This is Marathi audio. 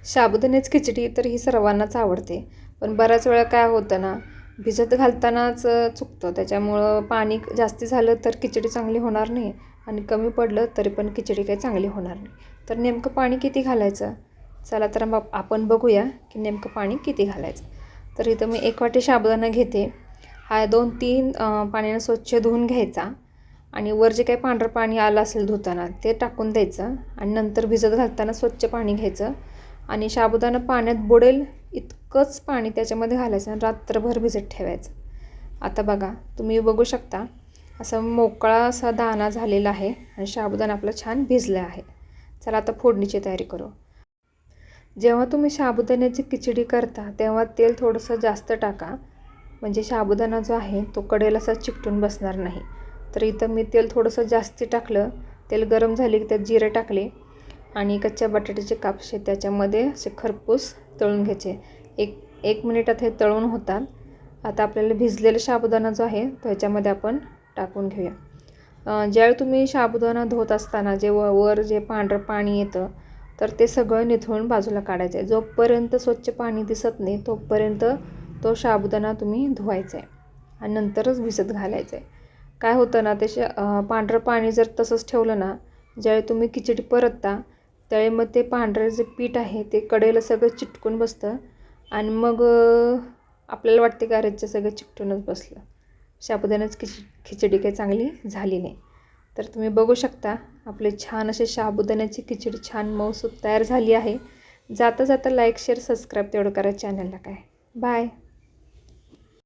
साबुदाण्याची खिचडी तर ही सर्वांनाच आवडते, पण बऱ्याच वेळा काय होतं ना, भिजत घालतानाच चुकतं. त्याच्यामुळं पाणी जास्ती झालं तर खिचडी चांगली होणार नाही आणि कमी पडलं तरी पण खिचडी काही चांगली होणार नाही. तर नेमकं पाणी किती घालायचं? चला तर मग आपण बघूया की नेमकं पाणी किती घालायचं. तर इथं मी 1 वाटी साबुदाणा घेते. हा 2-3 पाण्याने स्वच्छ धुवून घ्यायचा आणि वर जे काही पांढरं पाणी आलं असेल धुताना ते टाकून द्यायचं आणि नंतर भिजत घालताना स्वच्छ पाणी घ्यायचं आणि साबुदाणा पाण्यात बुडेल इतकंच पाणी त्याच्यामध्ये घालायचं आणि रात्रभर भिजत ठेवायचं. आता बघा, तुम्ही बघू शकता असा मोकळा असा दाणा झालेला आहे आणि साबुदाणा आपला छान भिजला आहे. चला आता फोडणीची तयारी करू. जेव्हा तुम्ही साबुदाण्याची खिचडी करता तेव्हा तेल थोडंसं जास्त टाका, म्हणजे साबुदाणा जो आहे तो कडेला असा चिकटून बसणार नाही. तर इथं मी तेल थोडंसं जास्ती टाकलं. तेल गरम झाले की त्यात जिरे टाकले आणि कच्च्या बटाट्याचे कापसे त्याच्यामध्ये असे खरपूस तळून घ्यायचे. एक मिनिटात हे तळून होतात. आता आपल्याला भिजलेला साबुदाणा जो आहे तो ह्याच्यामध्ये आपण टाकून घेऊया. ज्यावेळी तुम्ही साबुदाणा धुत असताना जे वर जे पांढरं पाणी येतं तर ते सगळं निथळून बाजूला काढायचं आहे. जोपर्यंत स्वच्छ पाणी दिसत नाही तोपर्यंत तो साबुदाणा तुम्ही धुवायचा आहे आणि नंतरच भिजत घालायचं आहे. काय होतं ना, ते पांढरं पाणी जर तसंच ठेवलं ना, ज्यावेळी तुम्ही खिचडी परतता त्यावेळी मग ते पांढरं जे पीठ आहे ते कडेला सगळं चिटकून बसतं आणि मग आपल्याला वाटते की अरे सगळं चिकटूनच बसलं, साबुदाण्याची खिचडी काही चांगली झाली नाही. तर तुम्ही बघू शकता आपले छान असे साबुदाण्याची खिचडी छान मऊसूत तयार झाली आहे. जाता जाता लाईक शेअर सबस्क्राईब तेवढं करा चॅनलला. काय बाय.